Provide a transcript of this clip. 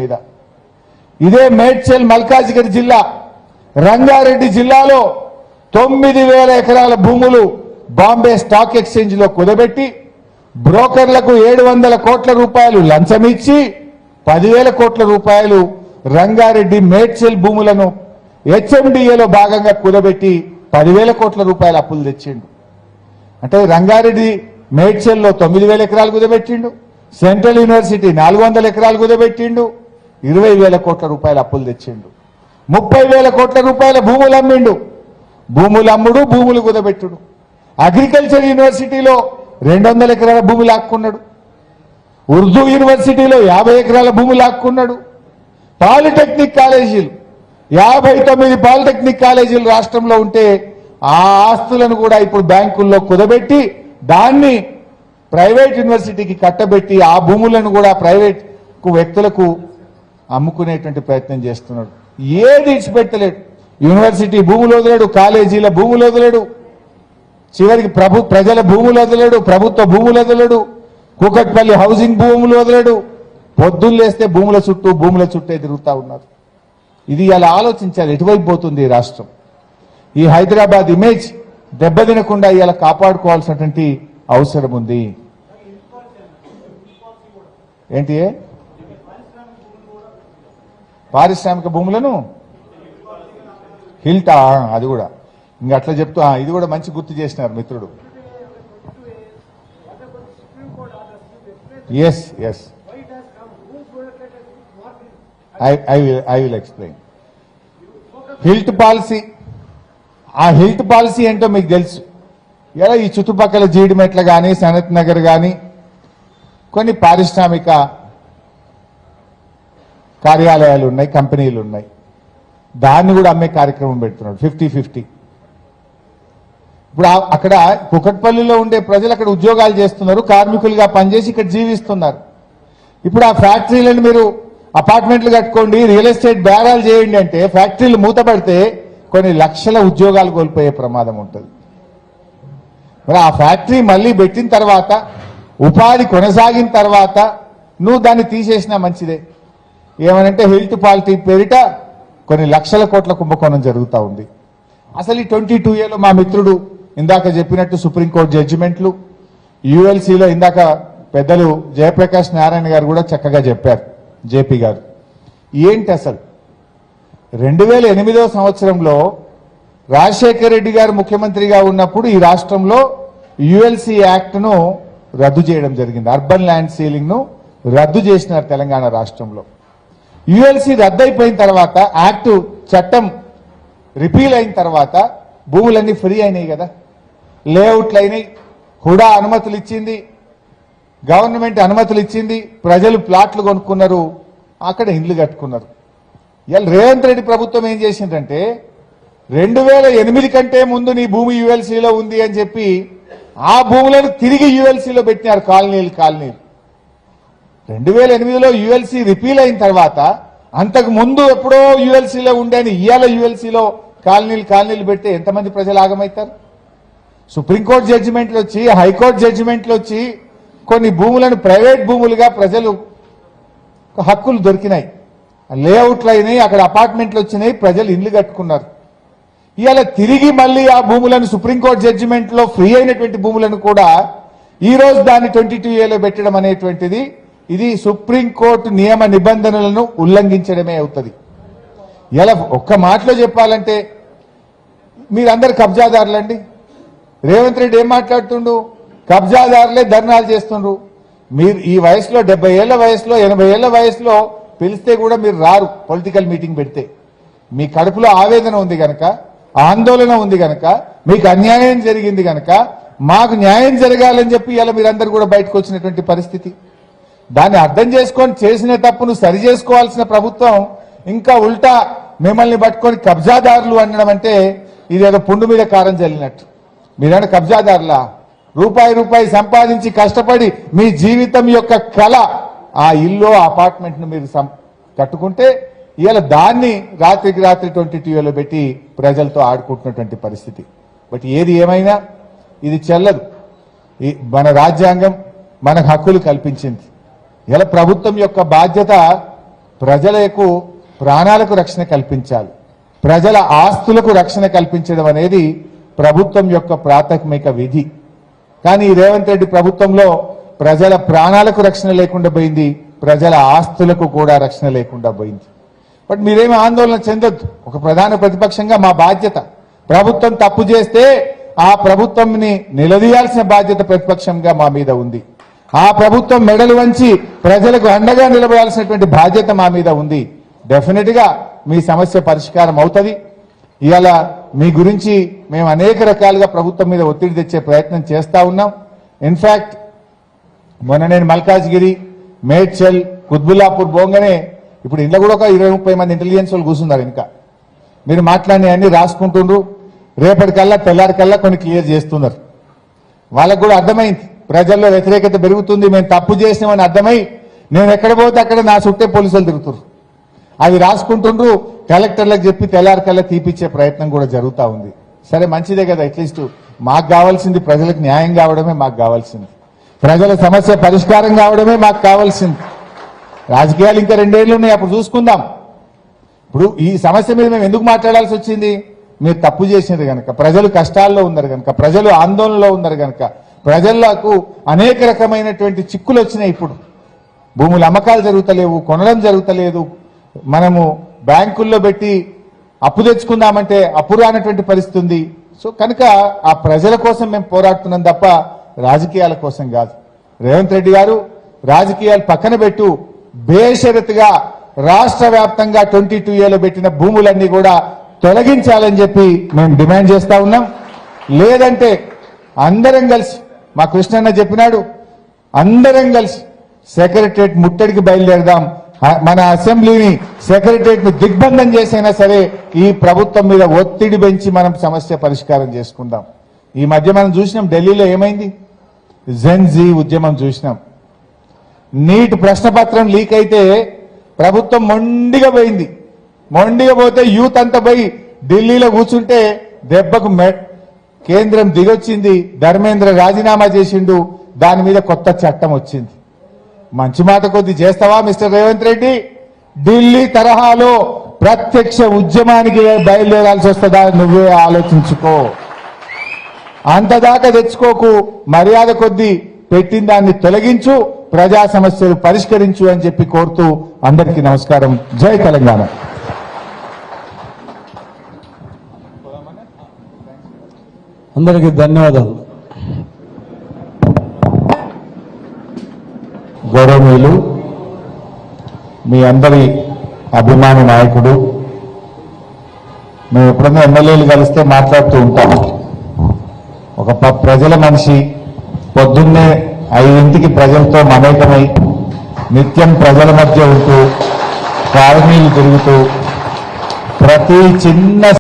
మీద ఇదే మేడ్చల్ మల్కాజిగిరి జిల్లా రంగారెడ్డి జిల్లాలో 9,000 ఎకరాల భూములు బాంబే స్టాక్ ఎక్స్చేంజ్ లో కుదబెట్టి బ్రోకర్లకు 700 కోట్ల రూపాయలు లంచమిచ్చి 10,000 కోట్ల రూపాయలు రంగారెడ్డి మేడ్చల్ భూములను హెచ్ఎండిఏలో భాగంగా కుదబెట్టి 10,000 కోట్ల రూపాయల అప్పులు తెచ్చిండు. అంటే రంగారెడ్డి మేడ్చల్లో 9,000 ఎకరాలు కుదబెట్టిండు, సెంట్రల్ యూనివర్సిటీ 400 ఎకరాలు కుదబెట్టిండు, 20,000 కోట్ల రూపాయల అప్పులు తెచ్చిండు. 30,000 కోట్ల రూపాయల భూములు అమ్మిండు. భూములు అమ్ముడు, భూములు కుదబెట్టుడు. అగ్రికల్చర్ యూనివర్సిటీలో 200 ఎకరాల భూములు లాక్కున్నాడు. ఉర్దూ యూనివర్సిటీలో 50 ఎకరాల భూములు లాక్కున్నాడు. పాలిటెక్నిక్ కాలేజీలు 59 పాలిటెక్నిక్ కాలేజీలు రాష్ట్రంలో ఉంటే ఆ ఆస్తులను కూడా ఇప్పుడు బ్యాంకుల్లో కుదబెట్టి దాన్ని ప్రైవేట్ యూనివర్సిటీకి కట్టబెట్టి ఆ భూములను కూడా ప్రైవేట్ వ్యక్తులకు అమ్ముకునేటువంటి ప్రయత్నం చేస్తున్నాడు. ఏది ఇచ్చిపెట్టలేడు. యూనివర్సిటీ భూములు వదిలేడు, కాలేజీల భూములు వదిలేడు, చివరికి ప్రజల భూములు వదిలేడు, ప్రభుత్వ భూములు వదిలేడు, కూకట్పల్లి హౌసింగ్ భూములు వదిలేడు. పొద్దున్నేస్తే భూముల చుట్టే తిరుగుతా ఉన్నారు. ఇది ఇలా ఆలోచించాలి, ఎటువైపు పోతుంది ఈ రాష్ట్రం. ఈ హైదరాబాద్ ఇమేజ్ దెబ్బతినకుండా ఇలా కాపాడుకోవాల్సినటువంటి అవసరం ఉంది. ఏంటి పారిశ్రామిక భూములను హిల్టా, అది కూడా ఇంకా అట్లా చెప్తూ ఇది కూడా మంచి గుర్తు చేసినారు మిత్రుడు. Yes yes I will explain. Health policy, ఆ హిల్ట్ పాలసీ ఏంటో మీకు తెలుసు. ఇలా ఈ చుట్టుపక్కల జీడిమెట్ల కానీ సనత్ నగర్ కానీ కొన్ని పారిశ్రామిక కార్యాలయాలు ఉన్నాయి, కంపెనీలు ఉన్నాయి. దాన్ని కూడా అమ్మే కార్యక్రమం పెడుతున్నాడు 50-50. ఇప్పుడు అక్కడ కుకట్పల్లిలో ఉండే ప్రజలు అక్కడ ఉద్యోగాలు చేస్తున్నారు, కార్మికులుగా పనిచేసి ఇక్కడ జీవిస్తున్నారు. ఇప్పుడు ఆ ఫ్యాక్టరీలను మీరు అపార్ట్మెంట్లు కట్టుకోండి, రియల్ ఎస్టేట్ బేరాలు చేయండి అంటే ఫ్యాక్టరీలు మూతపడితే కొన్ని లక్షల ఉద్యోగాలు కోల్పోయే ప్రమాదం ఉంటుంది. మరి ఆ ఫ్యాక్టరీ మళ్ళీ పెట్టిన తర్వాత ఉపాధి కొనసాగిన తర్వాత నువ్వు దాన్ని తీసేసినా మంచిదే. ఏమనంటే హిల్ట్ పాలిటీ పేరిట కొన్ని లక్షల కోట్ల కుంభకోణం జరుగుతూ ఉంది. అసలు ఈ 22A మా మిత్రుడు ఇందాక చెప్పినట్టు సుప్రీంకోర్టు జడ్జిమెంట్లు, యుఎల్సీలో ఇందాక పెద్దలు జయప్రకాష్ నారాయణ గారు కూడా చక్కగా చెప్పారు, జేపీ గారు. ఏంటి అసలు 2008వ సంవత్సరంలో రాజశేఖర్ రెడ్డి గారు ముఖ్యమంత్రిగా ఉన్నప్పుడు ఈ రాష్ట్రంలో యుఎల్సీ యాక్ట్ను రద్దు చేయడం జరిగింది. అర్బన్ ల్యాండ్ సీలింగ్ ను రద్దు చేసినారు తెలంగాణ రాష్ట్రంలో. యుఎల్సీ రద్దు అయిపోయిన తర్వాత, యాక్ట్ చట్టం రిపీల్ అయిన తర్వాత భూములన్నీ ఫ్రీ అయినాయి కదా, లేఅవుట్లు అయినాయి, హుడా అనుమతులు ఇచ్చింది, గవర్నమెంట్ అనుమతులు ఇచ్చింది, ప్రజలు ప్లాట్లు కొనుక్కున్నారు, అక్కడ ఇండ్లు కట్టుకున్నారు. ఇలా రేవంత్ రెడ్డి ప్రభుత్వం ఏం చేసిందంటే 2008 కంటే ముందు నీ భూమి యుఎల్సీలో ఉంది అని చెప్పి ఆ భూములను తిరిగి యుఎల్సీలో పెట్టినారు. కాలనీలు 2008లో యుఎల్సీ రిపీల్ అయిన తర్వాత అంతకు ముందు ఎప్పుడో యుఎల్సీలో ఉండేని ఇవాళ యుఎల్సీలో కాలనీలు పెడితే ఎంతమంది ప్రజలు ఆగమవుతారు? సుప్రీంకోర్టు జడ్జిమెంట్లు వచ్చి, హైకోర్టు జడ్జిమెంట్లు వచ్చి కొన్ని భూములను ప్రైవేట్ భూములుగా ప్రజలు హక్కులు దొరికినాయి, లేఅవుట్లు అయినాయి, అక్కడ అపార్ట్మెంట్లు వచ్చినాయి, ప్రజలు ఇల్లు కట్టుకున్నారు. ఇవాళ తిరిగి మళ్ళీ ఆ భూములను సుప్రీంకోర్టు జడ్జిమెంట్లో ఫ్రీ అయినటువంటి భూములను కూడా ఈ రోజు దాన్ని 22Aలో పెట్టడం అనేటువంటిది ఇది సుప్రీంకోర్టు నియమ నిబంధనలను ఉల్లంఘించడమే అవుతుంది. ఇలా ఒక్క మాటలో చెప్పాలంటే మీరందరు కబ్జాదారులండి. రేవంత్ రెడ్డి ఏం మాట్లాడుతుండు? కబ్జాదారులే ధర్నాలు చేస్తుండ్రు. మీరు ఈ వయసులో 70 ఏళ్ల వయసులో 80 ఏళ్ల వయసులో పిలిస్తే కూడా మీరు రారు. పొలిటికల్ మీటింగ్ పెడితే మీ కడుపులో ఆవేదన ఉంది గనక, ఆందోళన ఉంది గనక, మీకు అన్యాయం జరిగింది గనక మాకు న్యాయం జరగాలని చెప్పి ఇలా మీరందరూ కూడా బయటకు వచ్చినటువంటి పరిస్థితి. దాన్ని అర్థం చేసుకొని చేసిన తప్పును సరి చేసుకోవాల్సిన ప్రభుత్వం ఇంకా ఉల్టా మిమ్మల్ని పట్టుకొని కబ్జాదారులు అనడం అంటే ఇదేదో పుండు మీద కారం చల్లినట్టు. మీరైనా కబ్జాదారులా? రూపాయి సంపాదించి కష్టపడి మీ జీవితం యొక్క కళ ఆ ఇల్లు అపార్ట్మెంట్ ను మీరు కట్టుకుంటే ఇవాళ దాన్ని రాత్రికి రాత్రి 22Aలో పెట్టి ప్రజలతో ఆడుకుంటున్నటువంటి పరిస్థితి. బట్ ఏది ఏమైనా ఇది చెల్లదు. మన రాజ్యాంగం మనకు హక్కులు కల్పించింది. ఇలా ప్రభుత్వం యొక్క బాధ్యత ప్రజలకు ప్రాణాలకు రక్షణ కల్పించాలి, ప్రజల ఆస్తులకు రక్షణ కల్పించడం అనేది ప్రభుత్వం యొక్క ప్రాథమిక విధి. కానీ ఈ రేవంత్ రెడ్డి ప్రభుత్వంలో ప్రజల ప్రాణాలకు రక్షణ లేకుండా పోయింది, ప్రజల ఆస్తులకు కూడా రక్షణ లేకుండా పోయింది. బట్ మీరేమీ ఆందోళన చెందొద్దు. ఒక ప్రధాన ప్రతిపక్షంగా మా బాధ్యత, ప్రభుత్వం తప్పు చేస్తే ఆ ప్రభుత్వంని నిలదీయాల్సిన బాధ్యత ప్రతిపక్షంగా మా మీద ఉంది. ఆ ప్రభుత్వం మెడలు వంచి ప్రజలకు అండగా నిలబడాల్సినటువంటి బాధ్యత మా మీద ఉంది. డెఫినెట్ గా మీ సమస్య పరిష్కారం అవుతుంది. ఇవాళ మీ గురించి మేము అనేక రకాలుగా ప్రభుత్వం మీద ఒత్తిడి తెచ్చే ప్రయత్నం చేస్తా ఉన్నాం. ఇన్ఫాక్ట్ మొన్న నేను మల్కాజ్గిరి, మేడ్చల్, కుత్బుల్లాపూర్ పోగానే ఇప్పుడు ఇంట్లో కూడా ఒక 20-30 మంది ఇంటెలిజెన్స్ వాళ్ళు కూర్చున్నారు. ఇంకా మీరు మాట్లాడిన అన్ని రాసుకుంటుండ్రు, రేపటికల్లా తెల్లారికల్లా కొన్ని క్లియర్ చేస్తున్నారు. వాళ్ళకు కూడా అర్థమైంది ప్రజల్లో వ్యతిరేకత పెరుగుతుంది, మేము తప్పు చేసినామని అర్థమై నేను ఎక్కడ పోతే అక్కడ నా చుట్టే పోలీసులు తిరుగుతున్నారు. అవి రాసుకుంటుండ్రు, కలెక్టర్లకు చెప్పి తెల్లారికల్లా తీపిచ్చే ప్రయత్నం కూడా జరుగుతూ ఉంది. సరే మంచిదే కదా, అట్లీస్ట్ మాకు కావాల్సింది ప్రజలకు న్యాయం కావడమే మాకు కావాల్సింది, ప్రజల సమస్య పరిష్కారం కావడమే మాకు కావాల్సింది. రాజకీయాలు ఇంకా 2 ఏళ్ళు ఉన్నాయి, అప్పుడు చూసుకుందాం. ఇప్పుడు ఈ సమస్య మీద మేము ఎందుకు మాట్లాడాల్సి వచ్చింది? మీరు తప్పు చేసినారు కనుక, ప్రజలు కష్టాల్లో ఉన్నారు కనుక, ప్రజలు ఆందోళనలో ఉన్నారు కనుక, ప్రజలకు అనేక రకమైనటువంటి చిక్కులు వచ్చినాయి. ఇప్పుడు భూముల అమ్మకాలు జరుగుతలేవు, కొనడం జరుగుతలేదు, మనము బ్యాంకుల్లో పెట్టి అప్పు తెచ్చుకుందామంటే అప్పు రానటువంటి పరిస్థితి ఉంది. సో కనుక ఆ ప్రజల కోసం మేము పోరాడుతున్నాం తప్ప రాజకీయాల కోసం కాదు. రేవంత్ రెడ్డి గారు రాజకీయాలు పక్కన పెట్టు, బేషరతుగా రాష్ట్ర వ్యాప్తంగా 22A పెట్టిన భూములన్నీ కూడా తొలగించాలని చెప్పి మేము డిమాండ్ చేస్తా ఉన్నాం. లేదంటే అందరం కలిసి, మా కృష్ణన్న చెప్పినాడు, అందరం కలిసి సెక్రటరియట్ ముట్టడికి బయలుదేరదాం. మన అసెంబ్లీని, సెక్రటరియట్ ను దిగ్బంధం చేసైనా సరే ఈ ప్రభుత్వం మీద ఒత్తిడి పెంచి మనం సమస్య పరిష్కారం చేసుకుందాం. ఈ మధ్య మనం చూసినాం ఢిల్లీలో ఏమైంది, జెన్జీ ఉద్యమం చూసినాం. నీట్ ప్రశ్నపత్రం లీక్ అయితే ప్రభుత్వం మొండిగా పోయింది. మొండిగా పోతే యూత్ అంతా పోయి ఢిల్లీలో కూర్చుంటే దెబ్బకు కేంద్రం దిగొచ్చింది, ధర్మేంద్ర రాజీనామా చేసిండు, దాని మీద కొత్త చట్టం వచ్చింది. మంచి మాట కొద్ది చేస్తావా మిస్టర్ రేవంత్ రెడ్డి? ఢిల్లీ తరహాలో ప్రత్యక్ష ఉద్యమానికి బయలుదేరాల్సి వస్తుందా? నువ్వే ఆలోచించుకో. అంతదాకా తెచ్చుకోకు, మర్యాద కొద్ది పెట్టిన దాన్ని తొలగించు, ప్రజా సమస్యలు పరిష్కరించు అని చెప్పి కోరుతూ అందరికీ నమస్కారం. జై తెలంగాణ. అందరికీ ధన్యవాదాలు. గౌరవనీయులు, మీ అందరి అభిమాని నాయకుడు, మేము ఎప్పుడన్నా ఎమ్మెల్యేలు కలిస్తే మాట్లాడుతూ ఉంటాము. ఒక ప్రజల మనిషి, పొద్దున్నే 5ంటికి ప్రజలతో మమేకమై నిత్యం ప్రజల మధ్య ఉంటూ, కాలనీలు తిరుగుతూ, ప్రతి చిన్న